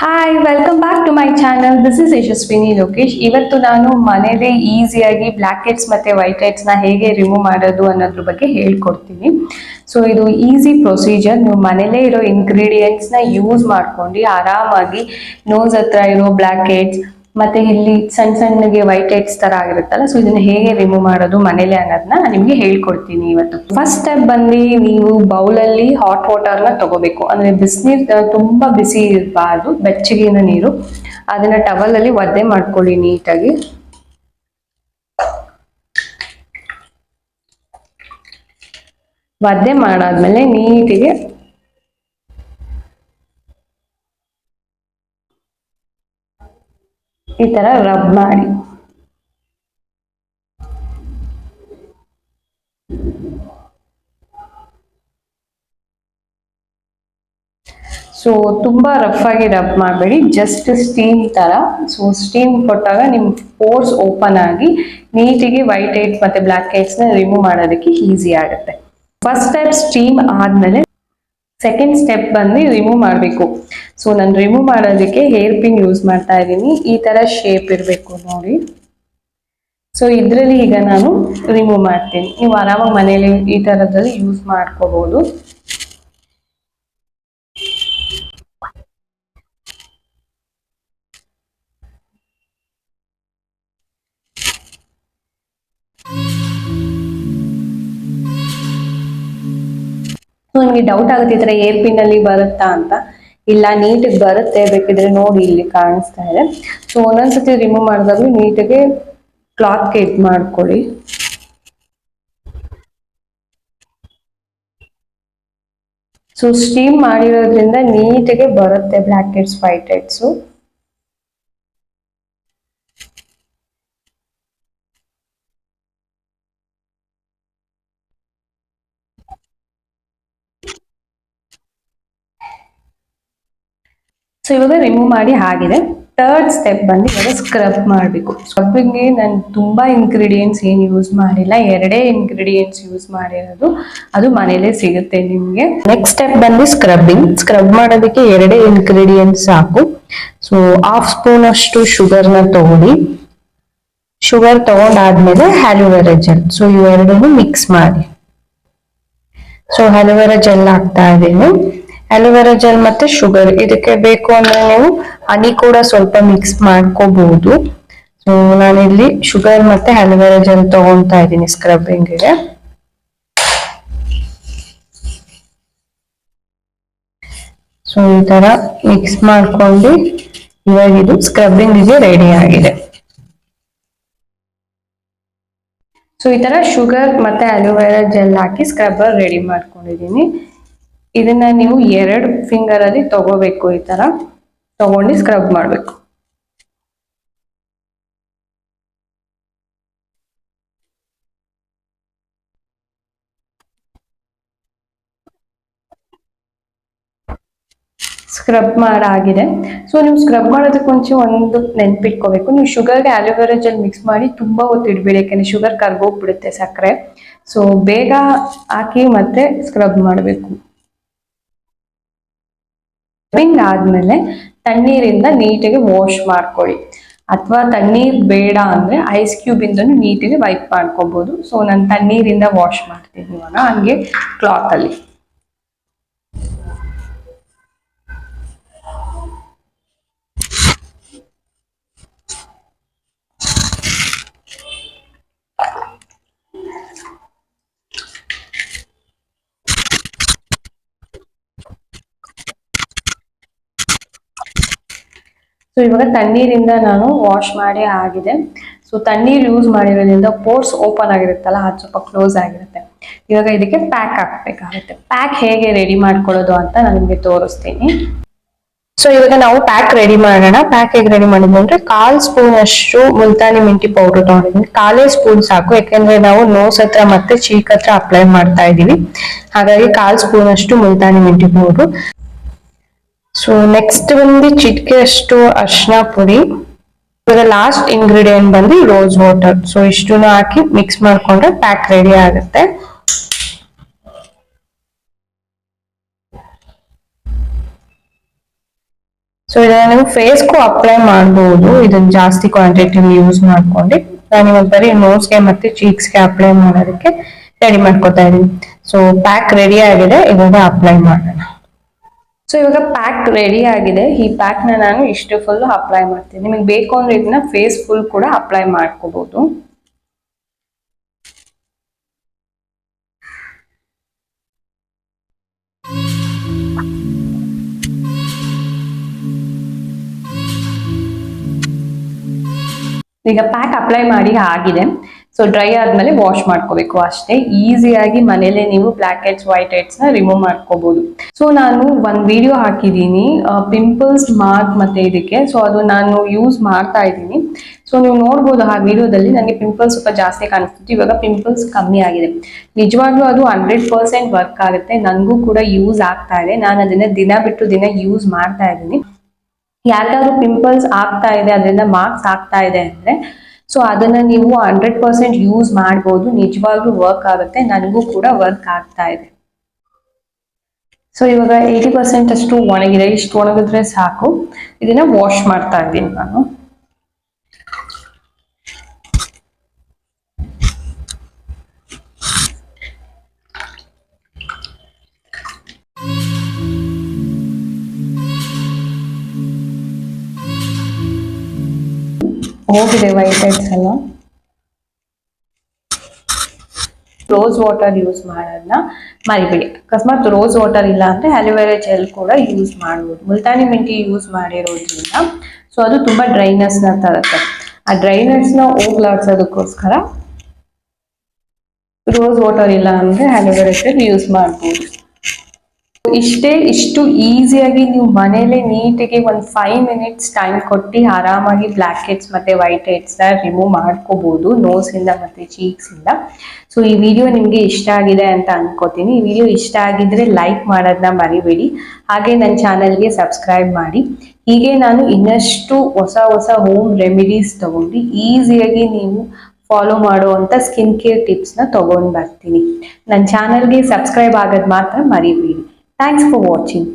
Hi, welcome back to my channel. This is ಯಶಸ್ವಿನಿಲೋಕೇಶ್. ಇವತ್ತು ನಾನು ಮನೇಲಿ ಈಸಿಯಾಗಿ ಬ್ಲ್ಯಾಕ್ ಹೆಡ್ಸ್ ಮತ್ತೆ ವೈಟ್ ಹೆಡ್ಸ್ ನ ಹೇಗೆ ರಿಮೂವ್ ಮಾಡೋದು ಅನ್ನೋದ್ರ ಬಗ್ಗೆ ಹೇಳ್ಕೊಡ್ತೀನಿ. ಸೊ ಇದು ಈಸಿ ಪ್ರೊಸೀಜರ್. ನೀವು ಮನೇಲೇ ಇರೋ ಇಂಗ್ರೀಡಿಯೆಂಟ್ಸ್ ನ ಯೂಸ್ ಮಾಡ್ಕೊಂಡು ಆರಾಮಾಗಿ ನೋಸ್ ಹತ್ರ ಇರೋ ಬ್ಲ್ಯಾಕ್ ಹೆಡ್ಸ್ ಮತ್ತೆ ಇಲ್ಲಿ ಸಣ್ಣ ಸಣ್ಣಗೆ ವೈಟ್ ಹೆಡ್ಸ್ ತರ ಆಗಿರುತ್ತಲ್ಲ, ಸೊ ಇದನ್ನ ಹೇಗೆ ರಿಮೂವ್ ಮಾಡೋದು ಮನೇಲೆ ಅನ್ನೋದನ್ನ ನಿಮ್ಗೆ ಹೇಳ್ಕೊಡ್ತೀನಿ ಇವತ್ತು. ಫಸ್ಟ್ ಸ್ಟೆಪ್ ಬಂದು ನೀವು ಬೌಲಲ್ಲಿ ಹಾಟ್ ವಾಟರ್ ನ ತಗೋಬೇಕು. ಅಂದ್ರೆ ಬಿಸಿನೀರು ತುಂಬಾ ಬಿಸಿ ಇರಬಾರ್ದು, ಬೆಚ್ಚಗಿನ ನೀರು. ಅದನ್ನ ಟವಲ್ ಅಲ್ಲಿ ಒದ್ದೆ ಮಾಡ್ಕೊಳ್ಳಿ ನೀಟಾಗಿ. ಒದ್ದೆ ಮಾಡಾದ್ಮೇಲೆ ನೀಟಿಗೆ ಈ ತರ ರಬ್ ಮಾಡಿ. ಸೊ ತುಂಬಾ ರಫ್ ಆಗಿ ರಬ್ ಮಾಡಬೇಡಿ, ಜಸ್ಟ್ ಸ್ಟೀಮ್ ತರ. ಸೊ ಸ್ಟೀಮ್ ಕೊಟ್ಟಾಗ ನಿಮ್ ಪೋರ್ಸ್ ಓಪನ್ ಆಗಿ ನೀಟಿಗೆ ವೈಟ್ ಹೆಡ್ಸ್ ಮತ್ತೆ ಬ್ಲ್ಯಾಕ್ ಹೆಡ್ಸ್ ನ ರಿಮೂವ್ ಮಾಡೋದಕ್ಕೆ ಈಸಿ ಆಗುತ್ತೆ. ಫಸ್ಟ್ ಸ್ಟೆಪ್ ಸ್ಟೀಮ್ ಆದ್ಮೇಲೆ ಸೆಕೆಂಡ್ ಸ್ಟೆಪ್ ಬಂದು ರಿಮೂವ್ ಮಾಡಬೇಕು. ಸೊ ನಾನು ರಿಮೂವ್ ಮಾಡೋದಕ್ಕೆ ಹೇರ್ ಪಿನ್ ಯೂಸ್ ಮಾಡ್ತಾ ಇದ್ದೀನಿ. ಈ ತರ ಶೇಪ್ ಇರಬೇಕು ನೋಡಿ. ಸೊ ಇದರಲ್ಲಿ ಈಗ ನಾನು ರಿಮೂವ್ ಮಾಡ್ತೀನಿ. ನೀವು ಆರಾಮಾಗಿ ಮನೇಲಿ ಈ ತರದಲ್ಲಿ ಯೂಸ್ ಮಾಡ್ಕೋಬಹುದು. ನನಗೆ ಡೌಟ್ ಆಗುತ್ತೆ ಈ ತರ ಏರ್ ಪಿನ್ ಅಲ್ಲಿ ಬರುತ್ತಾ ಅಂತ. ಇಲ್ಲ, ನೀಟಿಗೆ ಬರುತ್ತೆ, ಬೇಕಿದ್ರೆ ನೋಡಿ ಇಲ್ಲಿ ಕಾಣಿಸ್ತಾ ಇದೆ. ಸೊ ಒಂದೊಂದ್ಸತಿ ರಿಮೂವ್ ಮಾಡಿದಾಗ್ಲೂ ನೀಟಿಗೆ ಕ್ಲಾತ್ ಇದ್ ಮಾಡ್ಕೊಳ್ಳಿ. ಸೊ ಸ್ಟೀಮ್ ಮಾಡಿರೋದ್ರಿಂದ ನೀಟಿಗೆ ಬರುತ್ತೆ black heads white heads. So ಇವಾಗ ರಿಮೂವ್ ಮಾಡಿ ಆಗಿದೆ. ಥರ್ಡ್ ಸ್ಟೆಪ್ ಬಂದು ಇವಾಗ ಸ್ಕ್ರಬ್ ಮಾಡಬೇಕು. ಸ್ಕ್ರಬ್ಬಿಂಗ್ಗೆ ನಾನು ತುಂಬಾ ಇಂಗ್ರೀಡಿಯೆಂಟ್ಸ್ ಏನು ಯೂಸ್ ಮಾಡಿಲ್ಲ, ಎರಡೇ ಇಂಗ್ರೀಡಿಯೆಂಟ್ಸ್ ಯೂಸ್ ಮಾಡಿರೋದು. ಅದು ಮನೇಲೆ ಸಿಗುತ್ತೆ ನಿಮ್ಗೆ. ನೆಕ್ಸ್ಟ್ ಸ್ಟೆಪ್ ಬಂದು ಸ್ಕ್ರಬ್ಬಿಂಗ್. ಸ್ಕ್ರಬ್ ಮಾಡೋದಕ್ಕೆ ಎರಡೇ ಇಂಗ್ರೀಡಿಯೆಂಟ್ಸ್ ಸಾಕು. ಸೊ 1/2 ಸ್ಪೂನ್ ಅಷ್ಟು ಶುಗರ್ನ ತಗೊಳ್ಳಿ. ಶುಗರ್ ತಗೊಂಡಾದ್ಮೇಲೆ ಆಲೋವೆರಾ ಜೆಲ್. ಸೊ ಇವೆರಡನ್ನು ಮಿಕ್ಸ್ ಮಾಡಿ. ಸೊ ಆಲೋವೆರಾ ಜೆಲ್ ಹಾಕ್ತಾ ಇದ್ದೀನಿ. ಆಲೋವೆರಾ ಜೆಲ್ ಮತ್ತೆ ಶುಗರ್, ಇದಕ್ಕೆ ಬೇಕು ಅಂದ್ರೆ ನೀವು ಹನಿ ಕೂಡ ಸ್ವಲ್ಪ ಮಿಕ್ಸ್ ಮಾಡ್ಕೋಬಹುದು. ಸೊ ನಾನಿಲ್ಲಿ ಶುಗರ್ ಮತ್ತೆ ಆಲೋವೆರಾ ಜೆಲ್ ತಗೊಂತಾ ಇದ್ದೀನಿ ಸ್ಕ್ರಬ್ಬಿಂಗ್ಗೆ. ಸೊ ಈ ತರ ಮಿಕ್ಸ್ ಮಾಡ್ಕೊಂಡು ಇವಾಗ ಇದು ಸ್ಕ್ರಬ್ಬಿಂಗ್ಗೆ ರೆಡಿ ಆಗಿದೆ. ಸೊ ಈ ತರ ಶುಗರ್ ಮತ್ತೆ ಆಲೋವೆರಾ ಜೆಲ್ ಹಾಕಿ ಸ್ಕ್ರಬ್ಬರ್ ರೆಡಿ ಮಾಡ್ಕೊಂಡಿದ್ದೀನಿ. ಇದನ್ನ ನೀವು 2 ಫಿಂಗರ್ ಅಲ್ಲಿ ತಗೋಬೇಕು. ಈ ತರ ತಗೊಂಡು ಸ್ಕ್ರಬ್ ಮಾಡ್ಬೇಕು. ಸ್ಕ್ರಬ್ ಮಾಡಾಗಿದೆ. ಸೊ ನೀವು ಸ್ಕ್ರಬ್ ಮಾಡೋದಕ್ಕೆ ಮುಂಚೆ ಒಂದು ನೆನ್ಪಿಟ್ಕೋಬೇಕು, ನೀವು ಶುಗರ್ಗೆ ಆಲೋವೆರಾ ಜೆಲ್ ಮಿಕ್ಸ್ ಮಾಡಿ ತುಂಬಾ ಹೊತ್ತು ಇಡಬೇಡಿ, ಯಾಕಂದ್ರೆ ಶುಗರ್ ಕರ್ಗೋಗ್ಬಿಡುತ್ತೆ ಸಕ್ಕರೆ. ಸೊ ಬೇಗ ಹಾಕಿ ಮತ್ತೆ ಸ್ಕ್ರಬ್ ಮಾಡಬೇಕು. ಸ್ಕ್ರಬ್ಬಿಂಗ್ ಆದ್ಮೇಲೆ ತಣ್ಣೀರಿಂದ ನೀಟಿಗೆ ವಾಶ್ ಮಾಡ್ಕೊಳ್ಳಿ. ಅಥವಾ ತಣ್ಣೀರ್ ಬೇಡ ಅಂದ್ರೆ ಐಸ್ ಕ್ಯೂಬ್ ಇಂದನು ನೀಟಿಗೆ ವೈಪ್ ಮಾಡ್ಕೋಬಹುದು. ಸೊ ನಾನು ತಣ್ಣೀರಿಂದ ವಾಶ್ ಮಾಡ್ತೀನಿ ಇವಾಗ, ಹಂಗೆ ಕ್ಲಾತ್ ಅಲ್ಲಿ. ಸೊ ಇವಾಗ ತಣ್ಣೀರಿಂದ ನಾನು ವಾಶ್ ಮಾಡಿ ಆಗಿದೆ. ಸೊ ತಣ್ಣೀರ್ ಯೂಸ್ ಮಾಡಿರೋದ್ರಿಂದ ಪೋರ್ಸ್ ಓಪನ್ ಆಗಿರುತ್ತಲ್ಲ, ಅದು ಸ್ವಲ್ಪ ಕ್ಲೋಸ್ ಆಗಿರುತ್ತೆ. ಇವಾಗ ಇದಕ್ಕೆ ಪ್ಯಾಕ್ ಹಾಕ್ಬೇಕಾಗುತ್ತೆ. ಪ್ಯಾಕ್ ಹೇಗೆ ರೆಡಿ ಮಾಡ್ಕೊಳ್ಳೋದು ಅಂತ ನಾನು ನಿಮಗೆ ತೋರಿಸ್ತೀನಿ. ಸೊ ಇವಾಗ ನಾವು ಪ್ಯಾಕ್ ರೆಡಿ ಮಾಡೋಣ. ಪ್ಯಾಕ್ ಹೇಗೆ ರೆಡಿ ಮಾಡಿದ್ವಿ ಅಂದ್ರೆ 1/4 ಸ್ಪೂನ್ ಅಷ್ಟು ಮುಲ್ತಾನಿ ಮಿಂಟಿ ಪೌಡರ್ ತಗೊಂಡಿದ್ದೀನಿ. 1/4 ಸ್ಪೂನ್ ಸಾಕು, ಯಾಕಂದ್ರೆ ನಾವು ನೋಸ್ ಹತ್ರ ಮತ್ತೆ ಚೀಕ್ ಹತ್ರ ಅಪ್ಲೈ ಮಾಡ್ತಾ ಇದೀವಿ. ಹಾಗಾಗಿ 1/4 ಸ್ಪೂನ್ ಅಷ್ಟು Multani minty powder. So next ಬಂದು ಚಿಟಿಕೆ ಅಷ್ಟು ಅರಿಶಿನ ಪುಡಿ. ಇವಾಗ ಲಾಸ್ಟ್ ಇಂಗ್ರೀಡಿಯೆಂಟ್ ಬಂದು ರೋಸ್ ವಾಟರ್. ಸೊ ಇಷ್ಟನ್ನು ಹಾಕಿ ಮಿಕ್ಸ್ ಮಾಡ್ಕೊಂಡ್ರೆ ಪ್ಯಾಕ್ ರೆಡಿ ಆಗುತ್ತೆ. ಸೊ ಇದನ್ನ ನೀವು ಫೇಸ್ಗೂ ಅಪ್ಲೈ ಮಾಡಬಹುದು. ಇದನ್ನ ಜಾಸ್ತಿ ಕ್ವಾಂಟಿಟಿ ಯೂಸ್ ಮಾಡ್ಕೊಂಡು ನಾನು ಇವಾಗ ಬರೀ ನೋಸ್ಗೆ ಮತ್ತೆ ಚೀಕ್ಸ್ಗೆ ಅಪ್ಲೈ ಮಾಡೋದಕ್ಕೆ ರೆಡಿ ಮಾಡ್ಕೊತಾ ಇದೀನಿ. ಸೊ ಪ್ಯಾಕ್ ರೆಡಿ ಆಗಿದೆ, ಇವಾಗ ಅಪ್ಲೈ ಮಾಡೋಣ. ಸೊ ಇವಾಗ ಪ್ಯಾಕ್ ರೆಡಿ ಆಗಿದೆ. ಈ ಪ್ಯಾಕ್ ನ ನಾನು ಇಷ್ಟು ಫುಲ್ ಅಪ್ಲೈ ಮಾಡ್ತೀನಿ. ನಿಮಗೆ ಬೇಕು ಅಂದ್ರೆ ಇದನ್ನ ಫೇಸ್ ಫುಲ್ ಕೂಡ ಅಪ್ಲೈ ಮಾಡ್ಕೋಬಹುದು. ಈಗ ಪ್ಯಾಕ್ ಅಪ್ಲೈ ಮಾಡಿ ಆಗಿದೆ. ಸೊ ಡ್ರೈ ಆದ್ಮೇಲೆ ವಾಶ್ ಮಾಡ್ಕೋಬೇಕು ಅಷ್ಟೇ. ಈಸಿಯಾಗಿ ಮನೇಲೆ ನೀವು ಬ್ಲಾಕ್ ಹೆಡ್ಸ್ ವೈಟ್ ಹೆಡ್ಸ್ ನ ರಿಮೂವ್ ಮಾಡ್ಕೋಬಹುದು. ಸೊ ನಾನು ಒಂದ್ ವಿಡಿಯೋ ಹಾಕಿದ್ದೀನಿ ಪಿಂಪಲ್ಸ್ ಮಾರ್ಕ್ ಮತ್ತೆ ಇದಕ್ಕೆ. ಸೊ ಅದು ನಾನು ಯೂಸ್ ಮಾಡ್ತಾ ಇದ್ದೀನಿ. ಸೊ ನೀವು ನೋಡ್ಬೋದು ಆ ವಿಡಿಯೋದಲ್ಲಿ ನನಗೆ ಪಿಂಪಲ್ಸ್ ಸ್ವಲ್ಪ ಜಾಸ್ತಿ ಕಾಣಿಸ್ತಿತ್ತು. ಇವಾಗ ಪಿಂಪಲ್ಸ್ ಕಮ್ಮಿ ಆಗಿದೆ. ನಿಜವಾಗ್ಲೂ ಅದು 100% ವರ್ಕ್ ಆಗುತ್ತೆ. ನನಗೂ ಕೂಡ ಯೂಸ್ ಆಗ್ತಾ ಇದೆ. ನಾನು ಅದನ್ನ ದಿನ ಬಿಟ್ಟು ದಿನ ಯೂಸ್ ಮಾಡ್ತಾ ಇದ್ದೀನಿ. ಯಾರಿಗಾದ್ರೂ ಪಿಂಪಲ್ಸ್ ಆಗ್ತಾ ಇದೆ, ಅದರಿಂದ ಮಾರ್ಕ್ಸ್ ಆಗ್ತಾ ಇದೆ ಅಂದ್ರೆ ಸೊ ಅದನ್ನ ನೀವು 100% ಯೂಸ್ ಮಾಡ್ಬೋದು. ನಿಜವಾಗ್ಲೂ ವರ್ಕ್ ಆಗುತ್ತೆ. ನನಗೂ ಕೂಡ ವರ್ಕ್ ಆಗ್ತಾ ಇದೆ. ಸೊ ಇವಾಗ 80% ಅಷ್ಟು ಒಣಗಿದೆ. ಇಷ್ಟು ಒಣಗಿದ್ರೆ ಸಾಕು. ಇದನ್ನ ವಾಶ್ ಮಾಡ್ತಾ ಇದ್ದೀನಿ ನಾನು. ಹೋಗಿದೆ ವೈಟ್ ಹೆಡ್ಸ್ ಎಲ್ಲ. ರೋಸ್ ವಾಟರ್ ಯೂಸ್ ಮಾಡೋದನ್ನ ಮರಿಬೇಡಿ. ಅಕಸ್ಮಾತ್ ರೋಸ್ ವಾಟರ್ ಇಲ್ಲ ಅಂದ್ರೆ ಅಲೋವೆರಾ ಜೆಲ್ ಕೂಡ ಯೂಸ್ ಮಾಡ್ಬೋದು. ಮುಲ್ತಾನಿ ಮಿಂಟಿ ಯೂಸ್ ಮಾಡಿರೋದ್ರಿಂದ ಸೊ ಅದು ತುಂಬಾ ಡ್ರೈನೆಸ್ ನ ತರುತ್ತೆ. ಆ ಡ್ರೈನೆಸ್ ನ ಹೋಗ್ಲಾಡ್ಸೋದಕ್ಕೋಸ್ಕರ ರೋಸ್ ವಾಟರ್ ಇಲ್ಲ ಅಂದ್ರೆ ಅಲೋವೆರಾ ಜೆಲ್ ಯೂಸ್ ಮಾಡ್ಬೋದು. ಇಷ್ಟು ಈಸಿಯಾಗಿ ನೀವು ಮನೇಲೆ ನೀಟಾಗಿ ಒಂದು 5 ಮಿನಿಟ್ಸ್ ಟೈಮ್ ಕೊಟ್ಟು ಆರಾಮಾಗಿ ಬ್ಲಾಕ್ ಹೆಡ್ಸ್ ಮತ್ತೆ ವೈಟ್ ಹೆಡ್ಸ್ ನ ರಿಮೂವ್ ಮಾಡ್ಕೋಬಹುದು ನೋಸ್ ಇಂದ ಮತ್ತೆ ಚೀಕ್ಸ್ ಇಂದ. ಸೊ ಈ ವಿಡಿಯೋ ನಿಮ್ಗೆ ಇಷ್ಟ ಆಗಿದೆ ಅಂತ ಅನ್ಕೋತೀನಿ. ಈ ವಿಡಿಯೋ ಇಷ್ಟ ಆಗಿದ್ರೆ ಲೈಕ್ ಮಾಡೋದನ್ನ ಮರಿಬೇಡಿ. ಹಾಗೆ ನನ್ನ ಚಾನೆಲ್ಗೆ ಸಬ್ಸ್ಕ್ರೈಬ್ ಮಾಡಿ. ಹೀಗೆ ನಾನು ಇನ್ನಷ್ಟು ಹೊಸ ಹೋಮ್ ರೆಮಿಡೀಸ್ ತಗೊಂಡು ಈಸಿಯಾಗಿ ನೀವು ಫಾಲೋ ಮಾಡುವಂತ ಸ್ಕಿನ್ ಕೇರ್ ಟಿಪ್ಸ್ ನ ತಗೊಂಡ್ ಬರ್ತೀನಿ. ನನ್ನ ಚಾನೆಲ್ಗೆ ಸಬ್ಸ್ಕ್ರೈಬ್ ಆಗೋದು ಮಾತ್ರ ಮರಿಬೇಡಿ. Thanks for watching.